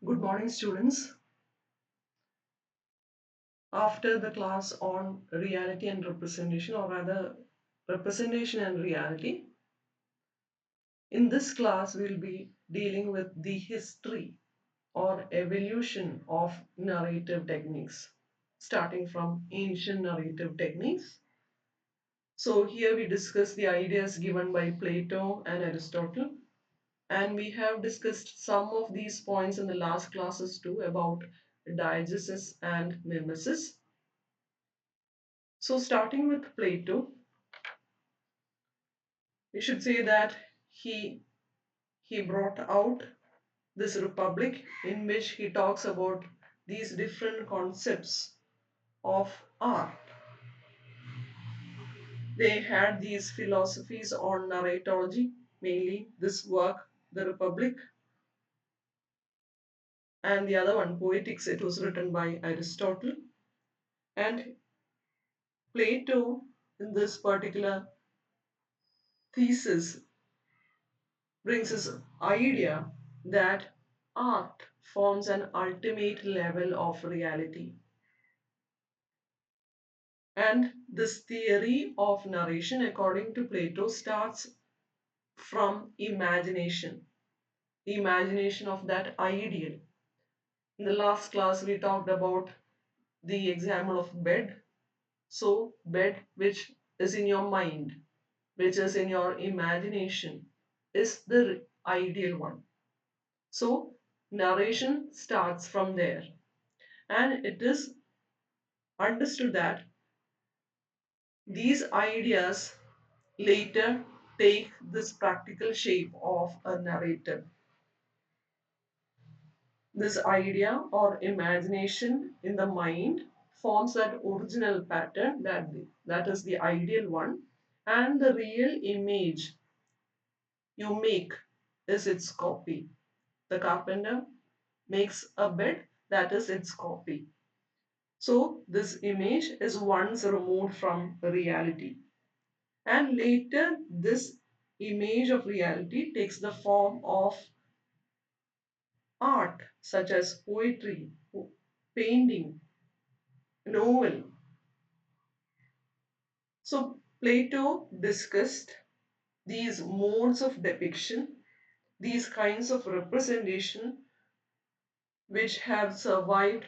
Good morning, students. After the class on reality and representation, or rather, representation and reality, in this class we'll be dealing with the history or evolution of narrative techniques, starting from ancient narrative techniques. So, here we discuss the ideas given by Plato and Aristotle, and we have discussed some of these points in the last classes too about diegesis and mimesis. So, starting with Plato, we should say that he brought out this republic in which he talks about these different concepts of art. They had these philosophies on narratology, mainly this work, the Republic, and the other one, Poetics. It was written by Aristotle. And Plato, in this particular thesis, brings this idea that art forms an ultimate level of reality. And this theory of narration, according to Plato, starts from imagination, the imagination of that ideal. In the last class, we talked about the example of bed. So, bed which is in your mind, which is in your imagination, is the ideal one. So, narration starts from there, and it is understood that these ideas later take this practical shape of a narrative. This idea or imagination in the mind forms that original pattern, that is the ideal one, and the real image you make is its copy. The carpenter makes a bed, that is its copy. So, this image is once removed from reality. And later, this image of reality takes the form of art, such as poetry, painting, novel. So, Plato discussed these modes of depiction, these kinds of representation which have survived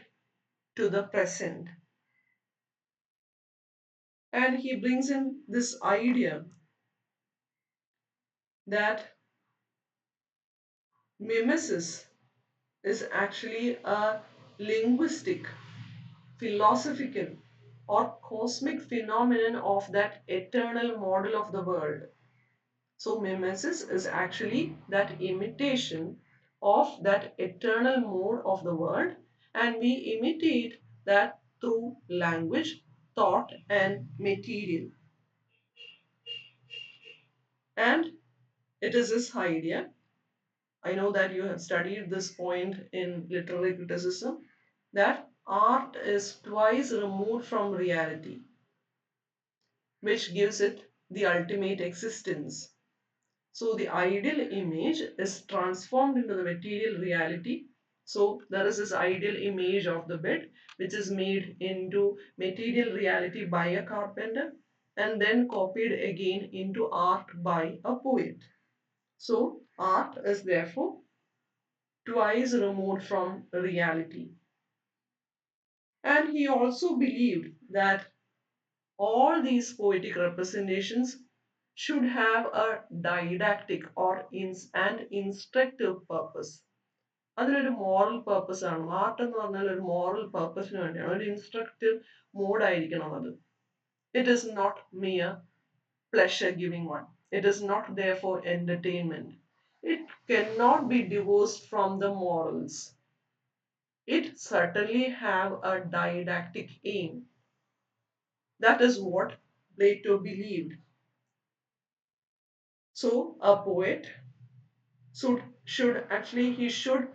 to the present. And he brings in this idea that mimesis is actually a linguistic, philosophical, or cosmic phenomenon of that eternal model of the world. So, mimesis is actually that imitation of that eternal mode of the world, and we imitate that through language, thought, and material. And it is this idea. I know that you have studied this point in literary criticism, that art is twice removed from reality, which gives it the ultimate existence. So the ideal image is transformed into the material reality. So there is this ideal image of the bed which is made into material reality by a carpenter and then copied again into art by a poet. So art is therefore twice removed from reality. And he also believed that all these poetic representations should have a didactic or and instructive purpose. അതിനൊരു moral purpose ആണ്. Art എന്ന് പറഞ്ഞാൽ ഒരു moral പർപ്പസിന് വേണ്ടിയാണ്, ഒരു instructive മോഡായിരിക്കണം അത്. It is not mere pleasure giving one. It is not there for entertainment. It cannot be divorced from the morals. It certainly have a didactic aim. That is what Plato believed. So a poet should actually he should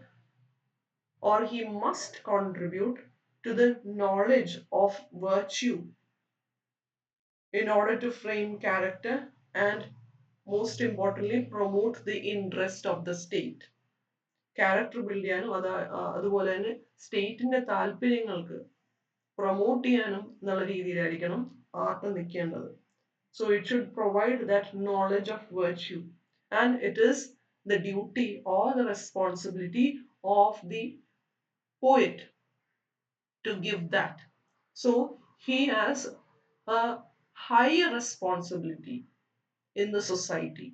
or he must contribute to the knowledge of virtue in order to frame character and most importantly promote the interest of the state. Character build ചെയ്യാനും അതുപോലെ തന്നെ സ്റ്റേറ്റിന്റെ താല്പര്യങ്ങൾക്ക് promote ചെയ്യാനും എന്നുള്ള രീതിയിലായിരിക്കണം art നിൽക്കേണ്ടത്. So it should provide that knowledge of virtue, and it is the duty or the responsibility of the poet to give that. So he has a higher responsibility in the society.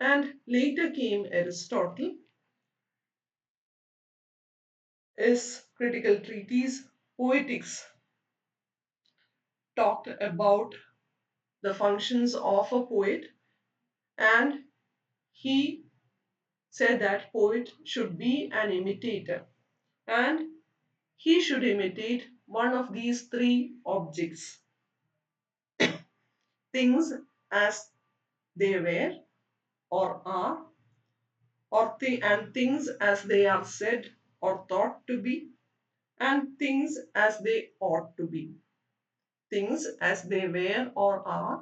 And later came Aristotle. His critical treatise, Poetics, talked about the functions of a poet, and he said that poet should be an imitator, and he should imitate one of these three objects: things as they were or are, and things as they are said or thought to be, and things as they ought to be. Things as they were or are,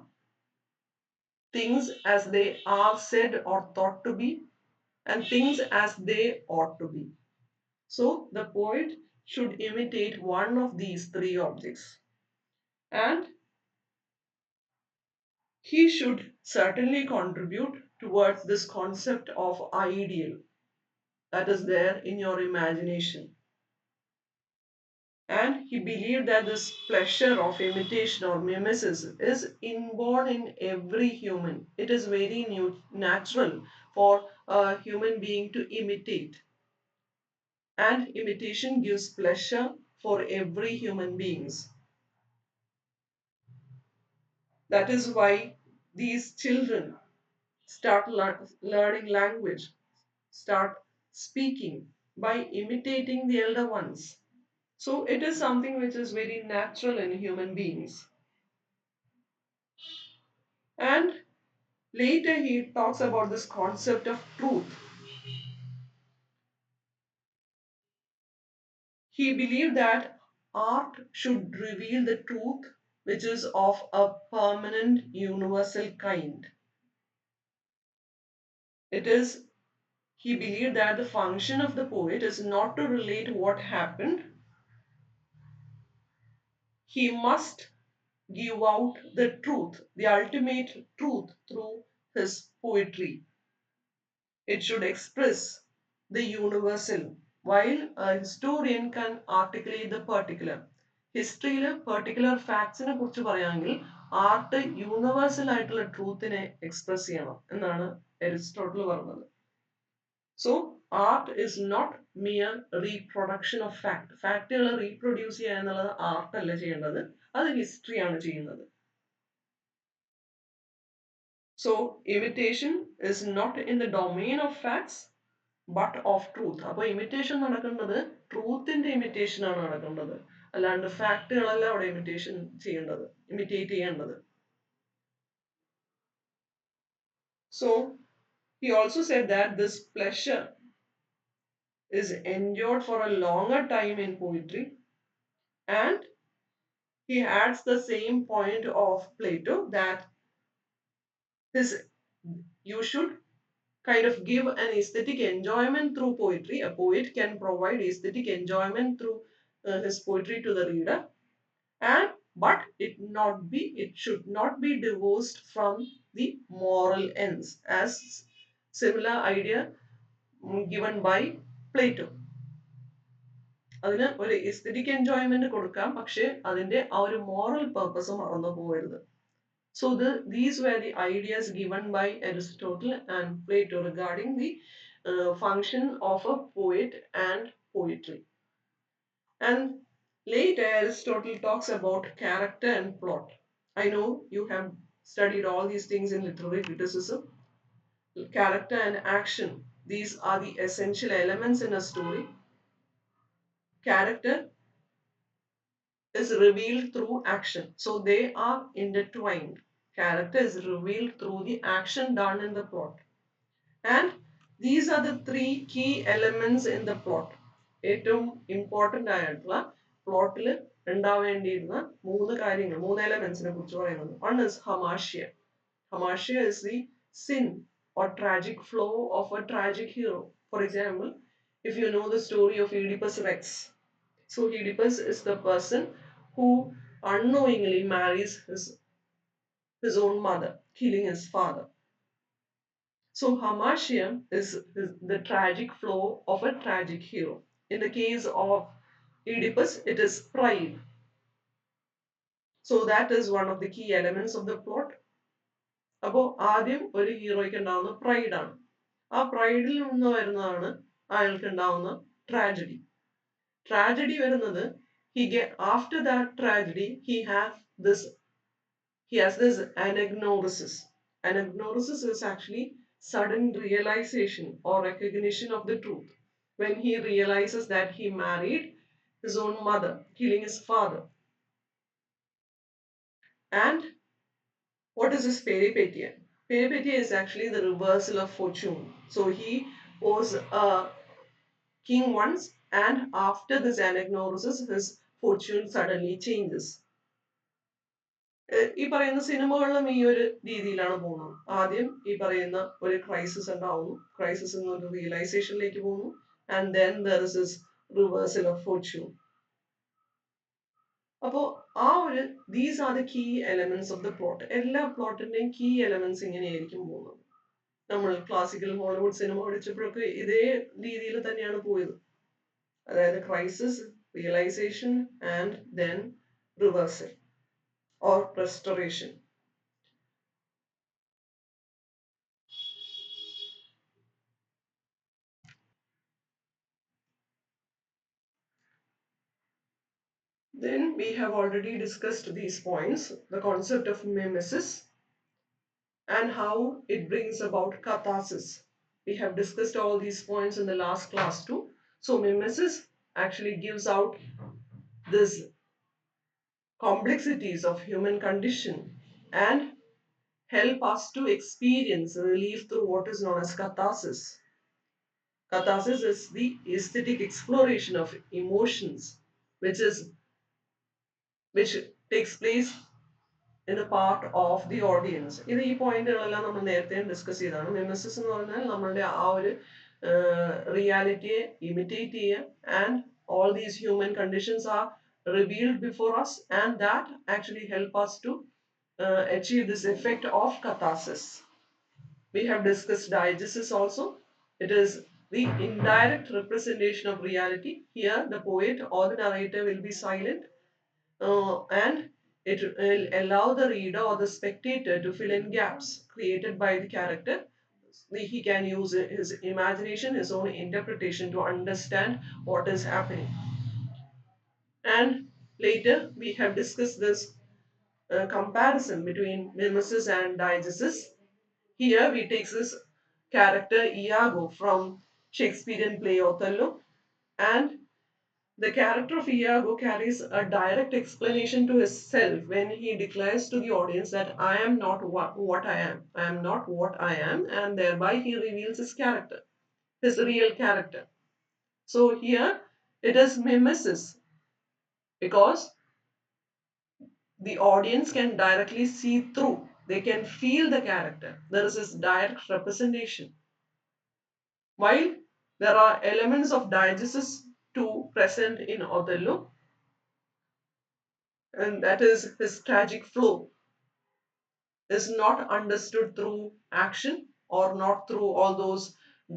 things as they are said or thought to be, and things as they ought to be. So the poet should imitate one of these three objects, and he should certainly contribute towards this concept of ideal that is there in your imagination. And he believed that this pleasure of imitation or mimesis is inborn in every human. It is very natural for a human being to imitate, and imitation gives pleasure for every human beings. That is why these children start learning language, start speaking by imitating the elder ones. So it is something which is very natural in human beings. And later he talks about this concept of truth. He believed that art should reveal the truth which is of a permanent universal kind. It is He believed that the function of the poet is not to relate what happened. He must give out the truth, the ultimate truth, through his poetry. It should express the universal, while a historian can articulate the particular. ഹിസ്റ്ററിയിൽ particular ഫാക്ട്സിനെ കുറിച്ച് പറയുകയാണെങ്കിൽ art universal ആയിട്ടുള്ള ട്രൂത്തിനെ express ചെയ്യണം എന്നാണ് Aristotle പറഞ്ഞത്. So art is not mere reproduction of fact. ഫാക്ടുകൾ reproduce ചെയ്യുക എന്നുള്ളത് ആർട്ട് അല്ല ചെയ്യേണ്ടത്, അത് ഹിസ്റ്ററിയാണ് ചെയ്യുന്നത്. So imitation is not in the domain of facts but of truth. അപ്പോൾ ഇമിറ്റേഷൻ നടക്കേണ്ടത് ട്രൂത്തിന്റെ ഇമിറ്റേഷൻ ആണ് നടക്കേണ്ടത്, അല്ലാണ്ട് ഫാക്ടുകളല്ല അവിടെ ഇമിറ്റേഷൻ ചെയ്യേണ്ടത്, ഇമിറ്റേറ്റ് ചെയ്യേണ്ടത്. So he also said that this pleasure is endured for a longer time in poetry, and he adds the same point of Plato that his you should kind of give an aesthetic enjoyment through poetry. A poet can provide aesthetic enjoyment through his poetry to the reader, and but it should not be divorced from the moral ends, as similar idea given by Plato. അതിന് ഒരു aesthetic enjoyment കൊടുക്കാം, പക്ഷെ അതിന്റെ ആ ഒരു moral purpose മറന്നു പോകരുത്. So these were the ideas given by Aristotle and Plato regarding the function of a poet and poetry. And later Aristotle talks about character and plot. I know you have studied all these things in literary criticism. Character and action, these are the essential elements in a story. Character is revealed through action. So they are intertwined. Character is revealed through the action done in the plot. And these are the three key elements in the plot. ഏറ്റവും important ആയിട്ടുള്ള പ്ലോട്ടിൽ ഉണ്ടാവേണ്ടിയിരുന്ന മൂന്ന് കാര്യങ്ങൾ, മൂന്ന് എലമെന്റ്സിനെ കുറിച്ച് പറയുന്നത്. വൺ ഇസ് ഹമാഷ്യ. Hamartia is the sin. or tragic flow of a tragic hero. For example, if you know the story of Oedipus Rex, so Oedipus is the person who unknowingly marries his own mother, killing his father. So Hamartium is the tragic flow of a tragic hero. In the case of Oedipus, it is pride. So that is one of the key elements of the plot. അപ്പോൾ ആദ്യം ഒരു ഹീറോയ്ക്ക് ഉണ്ടാവുന്ന പ്രൈഡാണ്. ആ പ്രൈഡിൽ നിന്ന് വരുന്നതാണ് അയാൾക്ക് ഉണ്ടാവുന്ന tragedy. Tragedy വരുന്നത് after that tragedy he has this anagnosis. Anagnosis is actually sudden realization or recognition of the truth. When he realizes that he married his own mother, killing his father. And what is this peripetia? Peripetia is actually the reversal of fortune. So he was a king once, and after this anagnosis, his fortune suddenly changes. ഈ പറയുന്ന സിനിമകളിലും ഈ ഒരു രീതിയിലാണ് പോകുന്നത്. ആദ്യം ഈ പറയുന്ന ഒരു ക്രൈസിസ് ഉണ്ടാവുന്നു, ക്രൈസിസ് എന്നൊരു റിയലൈസേഷനിലേക്ക് പോകുന്നു, and then there is this reversal of fortune. അപ്പോൾ ആ ഒരു these are the key elements of the plot. എല്ലാ പ്ലോട്ടിന്റെയും കീ എലമെന്റ്സ് ഇങ്ങനെയായിരിക്കും പോകുന്നത്. നമ്മൾ ക്ലാസിക്കൽ ഹോളിവുഡ് സിനിമ പഠിച്ചപ്പോഴൊക്കെ ഇതേ രീതിയിൽ തന്നെയാണ് പോയത്. അതായത് crisis, realisation and then reversal or restoration. Then we have already discussed these points, the concept of mimesis and how it brings about catharsis. We have discussed all these points in the last class too. So mimesis actually gives out this complexities of human condition and help us to experience relief through what is known as catharsis. Catharsis is the aesthetic exploration of emotions, which takes place in the part of the audience. ഇത് ഈ പോയിന്റുകളെല്ലാം നമ്മൾ നേരത്തെ discuss ചെയ്തതാണ്. മിമസിസ് എന്ന് പറഞ്ഞാൽ നമ്മളുടെ ആ ഒരു റിയാലിറ്റിയെ ഇമിറ്റേറ്റ് ചെയ്യുക and all these human conditions are revealed before us and that actually help us to achieve this effect of catharsis. We have discussed diegesis also. It is the indirect representation of reality. Here the poet or the narrator will be silent and it will allow the reader or the spectator to fill in gaps created by the character. He can use his imagination, his own interpretation to understand what is happening. And later we have discussed this comparison between mimesis and diegesis. Here we take this character Iago from Shakespearean play Othello, and the character of Iago carries a direct explanation to himself when he declares to the audience that I am not what I am. I am not what I am, and thereby he reveals his character, his real character. So here it is mimesis because the audience can directly see through, they can feel the character. There is this direct representation. While there are elements of diegesis too present in Othello, and that is his tragic flow is not understood through action or not through all those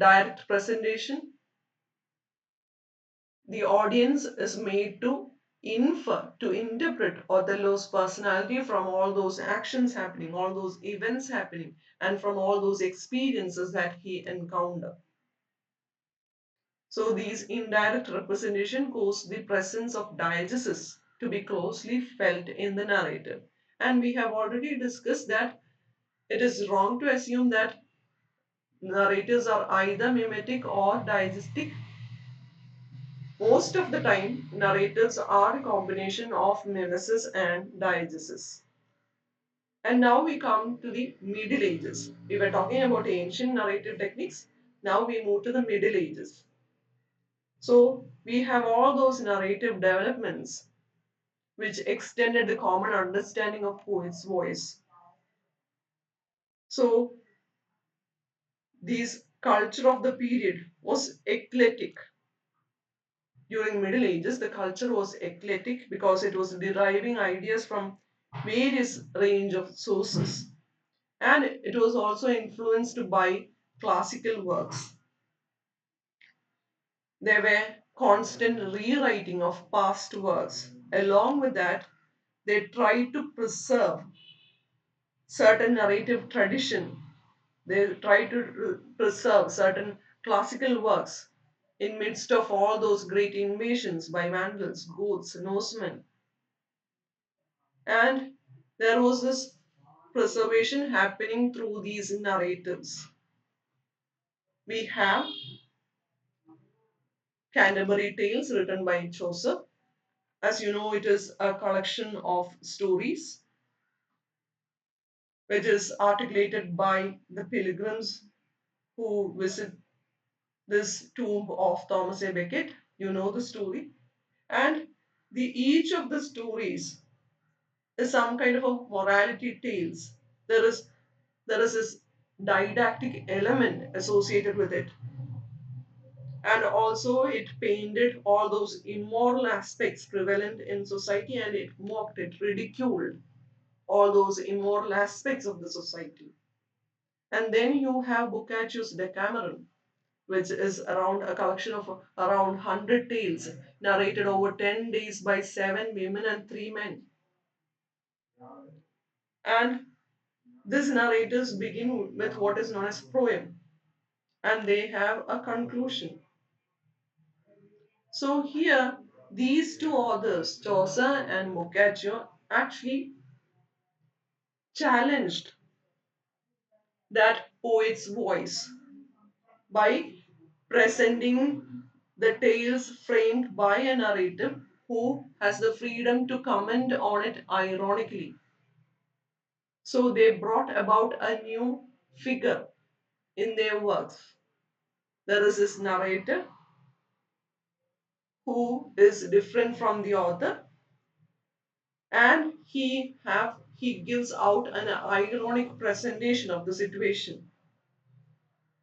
direct presentation. The audience is made to infer, to interpret Othello's personality from all those actions happening, all those events happening, and from all those experiences that he encountered. So these indirect representation cause the presence of diegesis to be closely felt in the narrative. And we have already discussed that it is wrong to assume that narratives are either mimetic or diegetic. Most of the time, narratives are a combination of mimesis and diegesis. And now we come to the Middle Ages. We were talking about ancient narrative techniques. Now we move to the Middle Ages. So we have all those narrative developments which extended the common understanding of poet's voice. So This culture of the period was eclectic. During Middle Ages, the culture was eclectic because it was deriving ideas from various range of sources, and it was also influenced by classical works. There were constant rewriting of past works. Along with that, they tried to preserve certain narrative tradition. They tried to preserve certain classical works in midst of all those great invasions by Vandals, Goths, Norsemen. And there was this preservation happening through these narratives. We have Canterbury Tales written by Chaucer. As you know, it is a collection of stories which is articulated by the pilgrims who visit this tomb of Thomas A. Becket. You know the story. And each of the stories is some kind of a morality tales. There is there is this didactic element associated with it. And also it painted all those immoral aspects prevalent in society, and it mocked, it ridiculed all those immoral aspects of the society. And then you have Boccaccio's Decameron, which is around a collection of around 100 tales narrated over 10 days by 7 women and 3 men. And these narratives begin with what is known as poem, and they have a conclusion. So here, these two authors, Chaucer and Boccaccio, actually challenged that poet's voice by presenting the tales framed by a narrative who has the freedom to comment on it ironically. So they brought about a new figure in their works. There is this narrator who is different from the author, and he gives out an ironic presentation of the situation.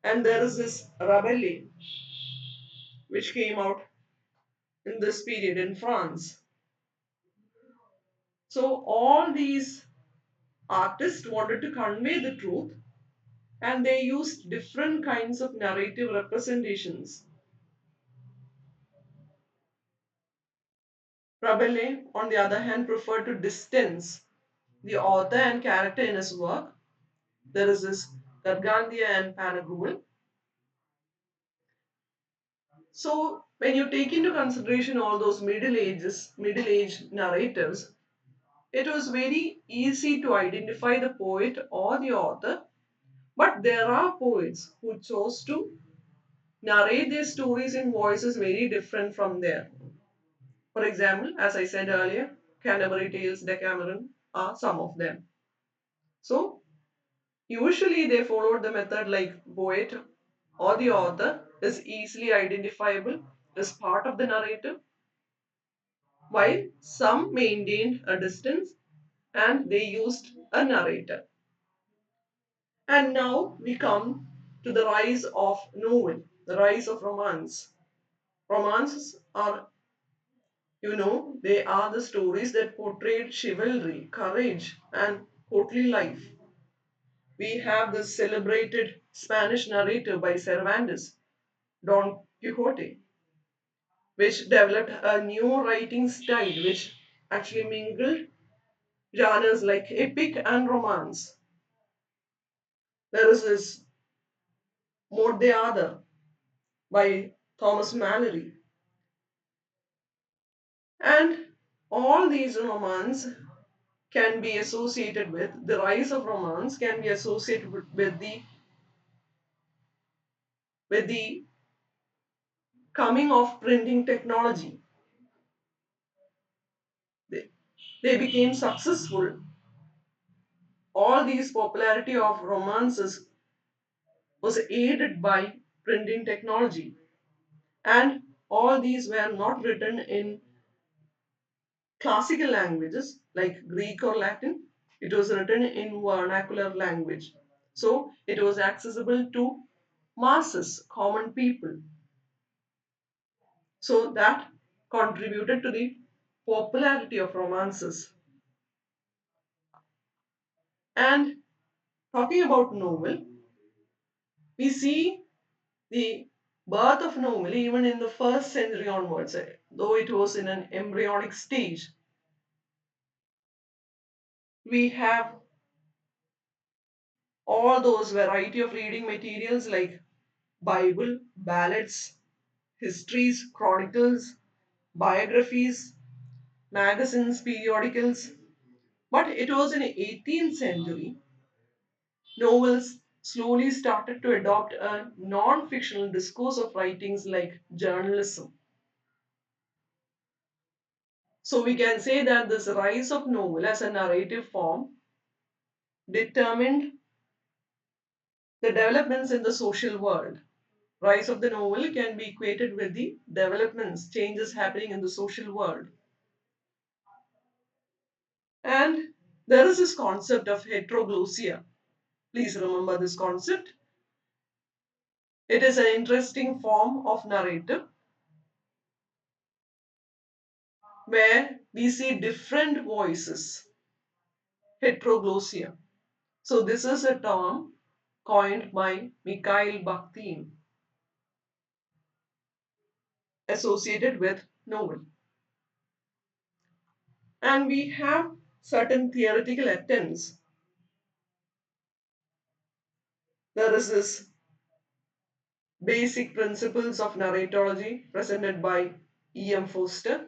And there is this Rabelais which came out in this period in France. So all these artists wanted to convey the truth, and they used different kinds of narrative representations. Rabelais, on the other hand, preferred to distance the author and character in his work. There is this Gargantia and Pantagruel. So when you take into consideration all those middle age narratives, it was very easy to identify the poet or the author. But there are poets who chose to narrate their stories in voices very different from their. For example, as I said earlier, Canterbury Tales, Decameron are some of them. So usually they followed the method like poet or the author is easily identifiable as part of the narrative, while some maintained a distance and they used a narrator. And now we come to the rise of novel, the rise of romance. Romances are, they are the stories that portrayed chivalry, courage, and courtly life. We have the celebrated Spanish narrator by Cervantes, Don Quixote, which developed a new writing style which actually mingled genres like epic and romance. There is this Maud the Other by Thomas Mallory. And all these romance can be associated with the rise of romance can be associated with the coming of printing technology. They, they became successful. All these popularity of romances was aided by printing technology, and all these were not written in classical languages like Greek or Latin. It was written in vernacular language. So it was accessible to masses, common people. So that contributed to the popularity of romances. And talking about novel, we see the birth of novel even in the first century onwards, though it was in an embryonic stage. We have all those variety of reading materials like Bible, ballads, histories, chronicles, biographies, magazines, periodicals. But it was in the 18th century novels slowly started to adopt a non-fictional discourse of writings like journalism. So we can say that this rise of novel as a narrative form determined the developments in the social world. Rise of the novel can be equated with the developments, changes happening in the social world. And there is this concept of heteroglossia. Please remember this concept. It is an interesting form of narrative where we see different voices, heteroglossia. So, this is a term coined by Mikhail Bakhtin associated with novel. And we have certain theoretical attempts. There is this basic principles of narratology presented by E.M. Foster,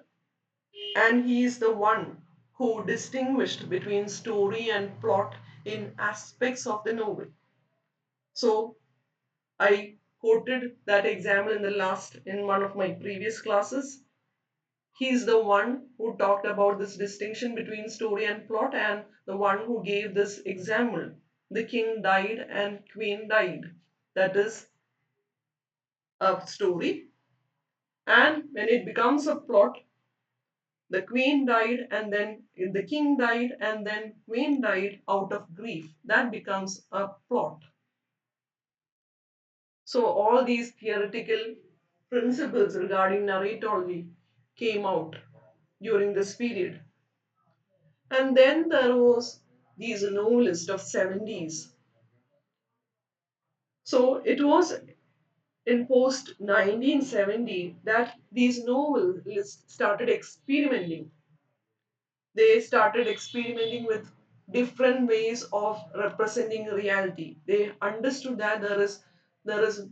and he is the one who distinguished between story and plot in aspects of the novel. So, I quoted that example in one of my previous classes. He is the one who talked about this distinction between story and plot, and the one who gave this example. The king died and queen died. That is a story. And when it becomes a plot, the queen died and then the king died and then queen died out of grief. That becomes a plot. So all these theoretical principles regarding narratology came out during this period. And then there was these novelists of 70s. So it was in post 1970 that these novelists started experimenting. They started experimenting with different ways of representing reality. They understood that there is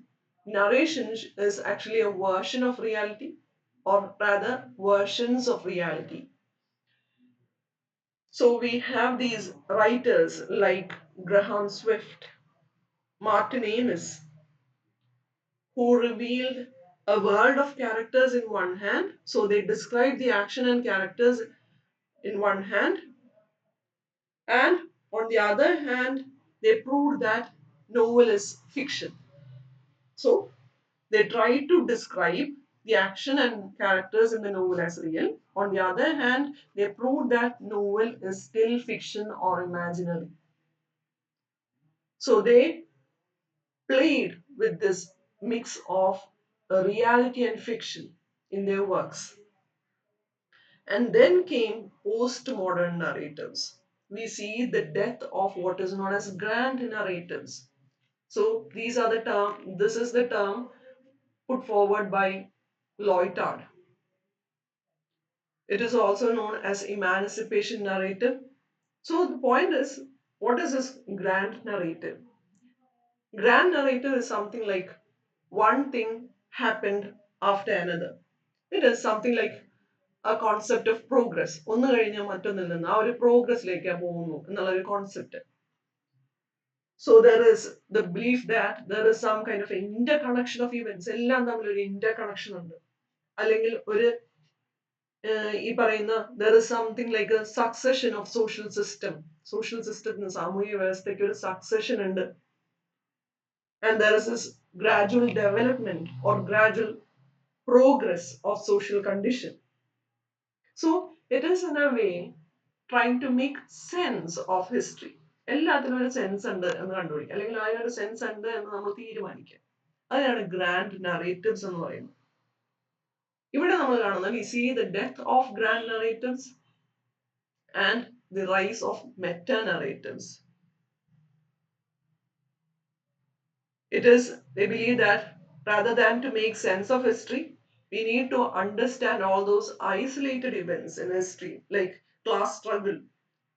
narration is actually a version of reality, or rather versions of reality. So we have these writers like Graham Swift, Martin Amis, who revealed a world of characters in one hand. So they describe the action and characters in one hand, and on the other hand, they proved that novel is fiction. So they tried to describe the action and characters in the novel as real. On the other hand, they proved that novel is still fiction or imaginary. So they played with this mix of reality and fiction in their works. And then came postmodern narratives. We see the death of what is known as grand narratives. So these are the term. This is the term put forward by Loitard. It is also known as emancipation narrative. So the point is, what is this grand narrative? Grand narrative is something like one thing happened after another. It is something like a concept of progress. ഒന്ന് കഴിഞ്ഞാൽ മറ്റൊന്നിൽ നിന്ന് ആ ഒരു പ്രോഗ്രസ്സിലേക്കാണ് പോകുന്നു എന്നുള്ള ഒരു concept. So there is the belief that there is some kind of interconnection of events. എല്ലാം തമ്മിൽ ഒരു interconnection ഉണ്ട്. അല്ലെങ്കിൽ ഒരു ഈ പറയുന്ന there is something like a succession of social system. Social system സാമൂഹിക വ്യവസ്ഥയ്ക്ക് ഒരു succession ഉണ്ട്. And there is this gradual development or gradual progress of social condition. So it is in a way trying to make sense of history. എല്ലാത്തിനും ഒരു sense ഉണ്ട് എന്ന് കണ്ടുപിടിക്കുക അല്ലെങ്കിൽ അതിനൊരു സെൻസ് ഉണ്ട് എന്ന് നമ്മൾ തീരുമാനിക്കുക. അതിനാണ് ഗ്രാൻഡ് നറേറ്റീവ്സ് എന്ന് പറയുന്നത്. ഇവിടെ നമ്മൾ കാണുന്നത് we see the death of grand narratives and the rise of meta narratives. It is, they believe that rather than to make sense of history, we need to understand all those isolated events in history, like class struggle,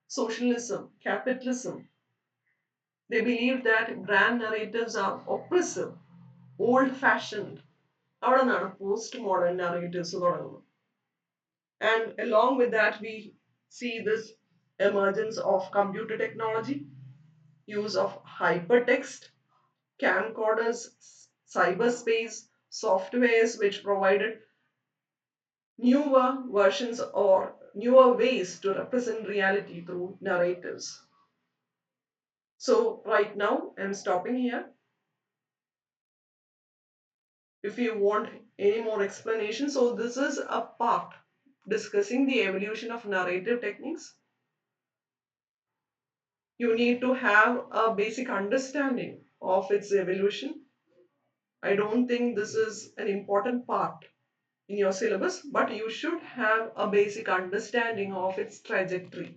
socialism, capitalism. They believe that grand narratives are oppressive, old fashioned. അവിടെ നിന്നാണ് post modern narratives തുടങ്ങുന്നത്. And along with that, we see this emergence of computer technology, use of hypertext, camcorders, cyberspace, softwares which provided newer versions or newer ways to represent reality through narratives. So, right now, I'm stopping here. If you want any more explanation, so this is a part discussing the evolution of narrative techniques. You need to have a basic understanding of its evolution. I don't think this is an important part in your syllabus, but you should have a basic understanding of its trajectory,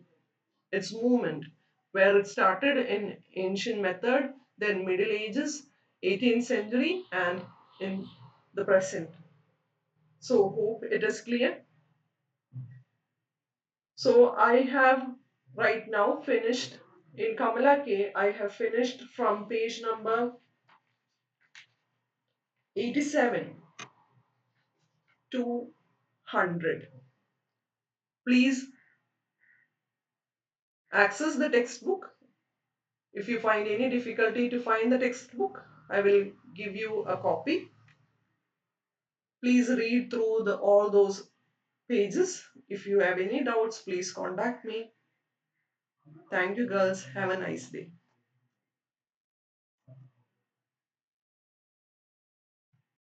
its movement, where it started in ancient method, then Middle Ages, 18th century, and in the present. So hope it is clear. So I have right now finished in Kamala K. I have finished from page number 87 to 100. Please access the textbook. If you find any difficulty to find the textbook, I will give you a copy. Please read through all those pages. If you have any doubts, please contact me. Thank you, girls. Have a nice day.